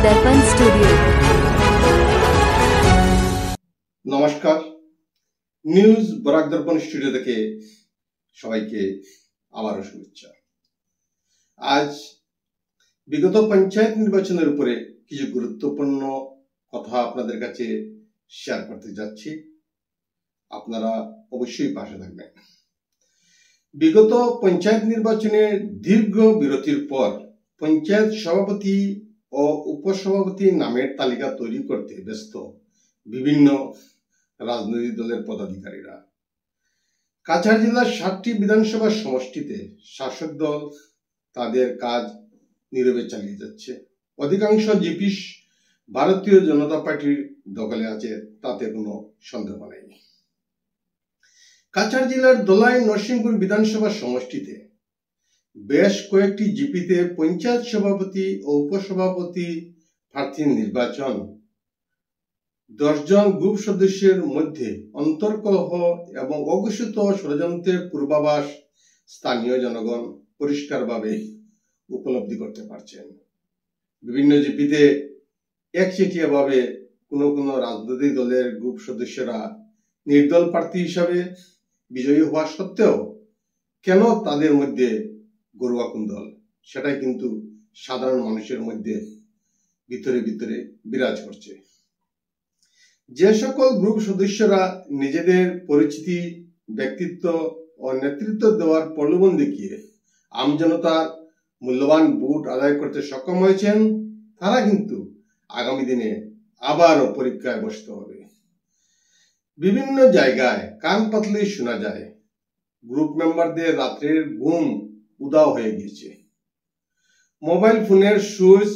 दर्पण स्टूडियो। नमस्कार, নিউজ বরাক দর্পণ স্টুডিও থেকে সবাইকে আবারও শুভেচ্ছা। আজ বিগত পঞ্চায়েত নির্বাচনের উপরে কিছু গুরুত্বপূর্ণ কথা আপনাদের কাছে শেয়ার করতে যাচ্ছি, আপনারা অবশ্যই পাশে থাকবেন। বিগত পঞ্চায়েত নির্বাচনে দীর্ঘ বিরতির পর পঞ্চায়েত সভাপতি ও উপসভাপতি নামের তালিকা তৈরি করতে ব্যস্ত বিভিন্ন রাজনৈতিক দলের পদাধিকারীরা। কাছাড় জেলার 7টি বিধানসভা সমষ্টিতে শাসক দল তাদের কাজ নীরবে চালিয়ে যাচ্ছে। অধিকাংশ জিপি ভারতীয় জনতা পার্টির দখলে আছে, তাতে কোনো সন্দেহ নেই। কাছাড় জেলার দলাই নরসিংপুর বিধানসভা সমষ্টিতে বেশ কয়েকটি জিপিতে পঞ্চায়েত সভাপতি ও উপসভাপতি প্রার্থীর নির্বাচন 10 জন গ্রুপ সদস্যের মধ্যে অন্তর্কলহ এবং অঘোষিত ষড়যন্ত্রের পূর্বাভাস স্থানীয় জনগণ পরিষ্কারভাবে উপলব্ধি করতে পারছেন। বিভিন্ন জিপিতে একচেটিয়াভাবে কোনো রাজনৈতিক দলের গ্রুপ সদস্যরা নির্দল প্রার্থী হিসাবে বিজয়ী হওয়া সত্ত্বেও কেন তাদের মধ্যে গরুয়া কুন্দল, সেটাই কিন্তু সাধারণ মানুষের মধ্যে ভিতরে ভিতরে বিরাজ করছে। যে সকল গ্রুপ সদস্যরা নিজেদের পরিচিতি, ব্যক্তিত্ব ও নেতৃত্ব দেওয়ার প্রলোভন দেখিয়ে আমজনতার মূল্যবান ভোট আদায় করতে সক্ষম হয়েছেন, তারা কিন্তু আগামী দিনে আবারও পরীক্ষায় বসতে হবে। বিভিন্ন জায়গায় কান পাতলেই শোনা যায় গ্রুপ মেম্বারদের রাত্রের ঘুম উধাও হয়ে গিয়েছে, মোবাইল ফোনের সুইচ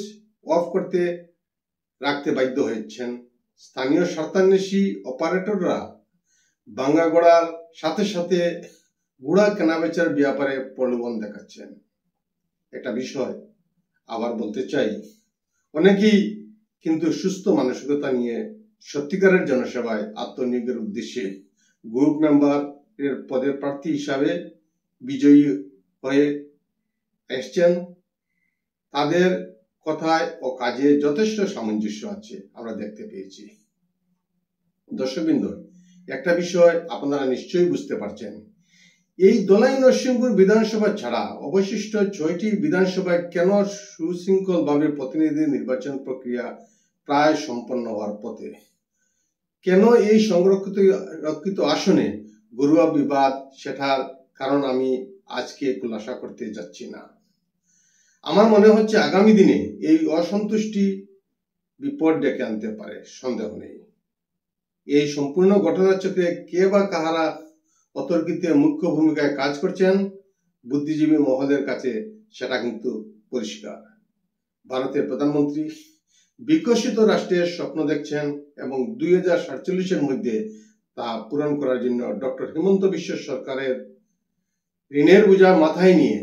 অফ করতে রাখতে বাধ্য হয়েছেন। স্থানীয় স্বার্থান্বেষী অপারেটররা ভাঙা গোড়ার সাথে সাথে গুড়া কেনাবেচার ব্যাপারে প্রলোভন দেখাচ্ছেন। একটা বিষয় আবার বলতে চাই, অনেকেই কিন্তু সুস্থ মানসিকতা নিয়ে সত্যিকারের জনসেবায় আত্মনিয়োগের উদ্দেশ্যে গ্রুপ মেম্বার এর পদের প্রার্থী হিসাবে বিজয়ী হয়ে এসছেন। তাদের কথায় ও কাজে যথেষ্ট সামঞ্জস্য আছে, আমরা দেখতে পেয়েছি। দর্শকবৃন্দ, একটা বিষয় আপনারা নিশ্চয়ই বুঝতে পারছেন, এই দলাই নরসিংপুর বিধানসভা ছাড়া অবশিষ্ট 6টি বিধানসভায় কেন সুশৃঙ্খলভাবে প্রতিনিধি নির্বাচন প্রক্রিয়া প্রায় সম্পন্ন হওয়ার পথে, কেন এই সংরক্ষিত আসনে গরুয়া বিবাদ, সেটার কারণ আমি আজকে খুলাসা করতে যাচ্ছি না। আমার মনে হচ্ছে আগামী দিনে এই অসন্তুষ্টি বিপদ ডেকে আনতে পারে, সন্দেহ নেই। এই সম্পূর্ণ ঘটনাচক্রে কে বা কাহারা অতর্কিতে মুখ্য ভূমিকায় কাজ করছেন, বুদ্ধিজীবী মহলের কাছে সেটা কিন্তু পরিষ্কার। ভারতের প্রধানমন্ত্রী বিকশিত রাষ্ট্রের স্বপ্ন দেখছেন এবং 2047-এর মধ্যে তা পূরণ করার জন্য ডক্টর হিমন্ত বিশ্ব সরকারের ঋণের বোঝা মাথায় নিয়ে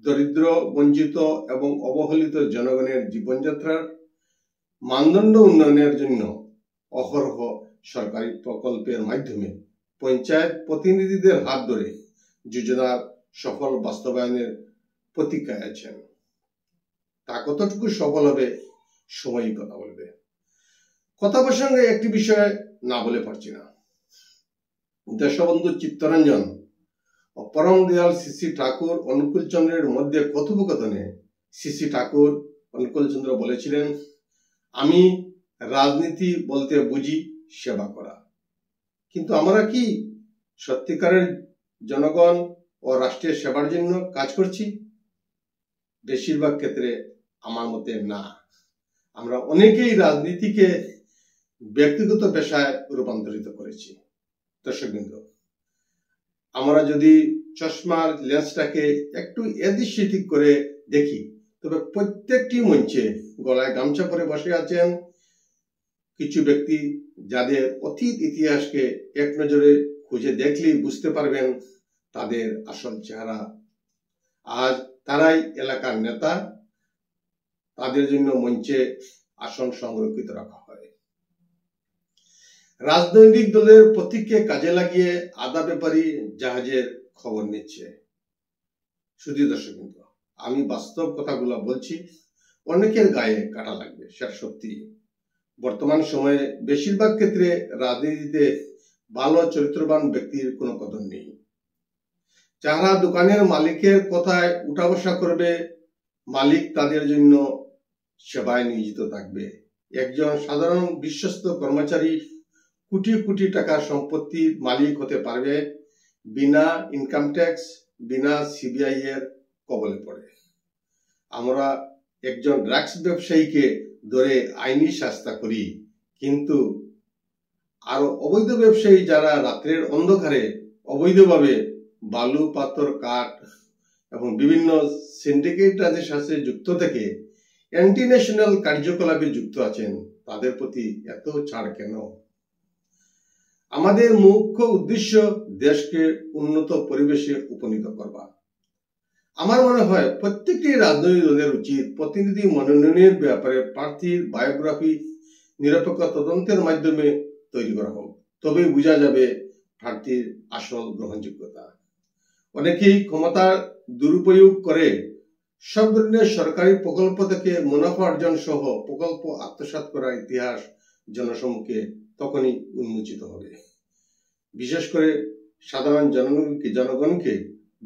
দরিদ্র, বঞ্চিত এবং অবহেলিত জনগণের জীবনযাত্রার মানদণ্ড উন্নয়নের জন্য অহরহ সরকারি প্রকল্পের মাধ্যমে পঞ্চায়েত প্রতিনিধিদের হাত ধরে যোজনার সফল বাস্তবায়নের প্রতীক্ষায় আছেন। তা কতটুকু সফল হবে সময়ই কথা বলবে। কথা প্রসঙ্গে একটি বিষয় না বলে পারছি না। দেশবন্ধু চিত্তরঞ্জন ও পরম দয়াল শ্রী ঠাকুর অনুকূল চন্দ্রের মধ্যে কথোপকথনে শ্রী ঠাকুর অনুকূল চন্দ্র বলেছিলেন, আমি রাজনীতি বলতে বুঝি সেবা করা। কিন্তু আমরা কি সত্যিকারের জনগণ ও রাষ্ট্রের সেবার জন্য কাজ করছি? বেশিরভাগ ক্ষেত্রে আমার মতে না। আমরা অনেকেই রাজনীতিকে ব্যক্তিগত পেশায় রূপান্তরিত করেছি। দর্শকবৃন্দ, আমরা যদি চশমার লেন্সটাকে একটু এদিক সেদিক করে দেখি, তবে প্রত্যেকটি মঞ্চে গলায় গামছা পরে বসে আছেন কিছু ব্যক্তি, যাদের অতীত ইতিহাসকে এক নজরে খুঁজে দেখলেই বুঝতে পারবেন তাদের আসল চেহারা। আজ তারাই এলাকার নেতা, তাদের জন্য মঞ্চে আসন সংরক্ষিত রাখা হয়। রাজনৈতিক দলের প্রতীককে কাজে লাগিয়ে আদা ব্যাপারী জাহাজের খবর নিচ্ছে। শুধু দর্শকবৃন্দ, আমি বাস্তব কথাগুলো বলছি। অনেকের গায়ে কাটা লাগবে, সেটা সত্যি। বর্তমান সময়ে বেশিরভাগ ক্ষেত্রে রাজনীতিতে ভালো চরিত্রবান ব্যক্তির কোনো কদর নেই। যারা দোকানের মালিকের কথায় উঠা বসা করবে, মালিক তাদের জন্য সেবায় নিয়োজিত থাকবে। একজন সাধারণ বিশ্বস্ত কর্মচারী কোটি কোটি টাকার সম্পত্তির মালিক হতে পারবে বিনা ইনকাম ট্যাক্স, বিনা সিবিআই এর কবলে পড়ে। আমরা একজন ড্রাগস ব্যবসায়ীকে ধরে আইনি শাস্তি করি, কিন্তু আরো অবৈধ ব্যবসায়ী যারা রাত্রের অন্ধকারে অবৈধভাবে বালু, পাথর, কাঠ এবং বিভিন্ন সিন্ডিকেট রাজের সাথে যুক্ত থেকে অ্যান্টি ন্যাশনাল কার্যকলাপে যুক্ত আছেন, তাদের প্রতি এত ছাড় কেন? আমাদের মুখ্য উদ্দেশ্য দেশকে উন্নত পরিবেশে উপনীত করবা। আমার মনে হয় প্রত্যেকটি রাজনৈতিক দলের উচিত প্রতিনিধি মনোনয়নের ব্যাপারে প্রার্থীর বায়োগ্রাফি নিরপেক্ষ তদন্তের মাধ্যমে তৈরি করা হোক, তবেই বোঝা যাবে প্রার্থীর আসল গ্রহণযোগ্যতা। অনেকেই ক্ষমতার দুরুপয়োগ করে সব ধরনের সরকারি প্রকল্প থেকে মুনাফা অর্জন সহ প্রকল্প আত্মসাৎ করার ইতিহাস জনসম্মুখে তখনই উন্মোচিত হবে। বিশেষ করে সাধারণ জনগণকে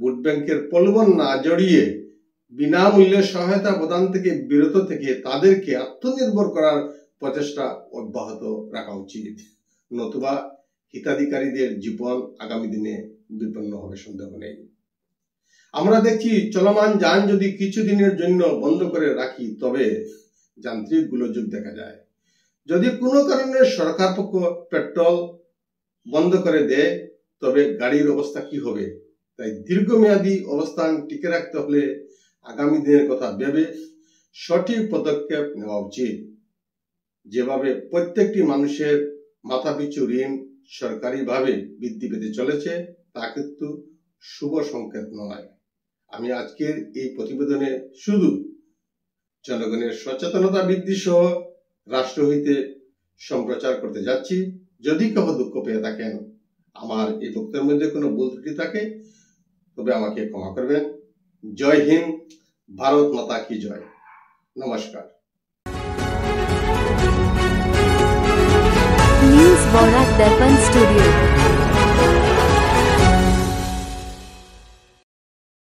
ভোট ব্যাংকের প্রলোভন না জড়িয়ে বিনামূল্যে সহায়তা প্রদান থেকে বিরত থেকে তাদেরকে আত্মনির্ভর করার প্রচেষ্টা অব্যাহত রাখা উচিত, নতুবা হিতাধিকারীদের জীবন আগামী দিনে বিপন্ন হবে সন্দেহ নেই। আমরা দেখি চলমান যান যদি কিছুদিনের জন্য বন্ধ করে রাখি তবে যান্ত্রিক গোলযোগ দেখা যায়। যদি কোনো কারণে সরকার পক্ষ পেট্রোল বন্ধ করে দেয় তবে গাড়ির অবস্থা কি হবে? তাই দীর্ঘমেয়াদী অবস্থান টিকে রাখতে হলে আগামী দিনের কথা ভেবে সঠিক পদক্ষেপ নেওয়া উচিত। যেভাবে প্রত্যেকটি মানুষের মাথাপিছু ঋণ সরকারিভাবে বৃদ্ধি পেতে চলেছে তা কিন্তু শুভ সংকেত নয়। আমি আজকের এই প্রতিবেদনে শুধু জনগণের সচেতনতা বৃদ্ধি সহ রাষ্ট্র হইতে সম্প্রচার করতে যাচ্ছি। যদি কেউ দুঃখ পেয়ে থাকেন, আমার এই বক্তব্যের মধ্যে কোনো ভুল ত্রুটি থাকে তবে আমাকে ক্ষমা করবেন। জয় হিন্দ, ভারত মাতা কি জয়। নমস্কার। News Borak Darpan Studio।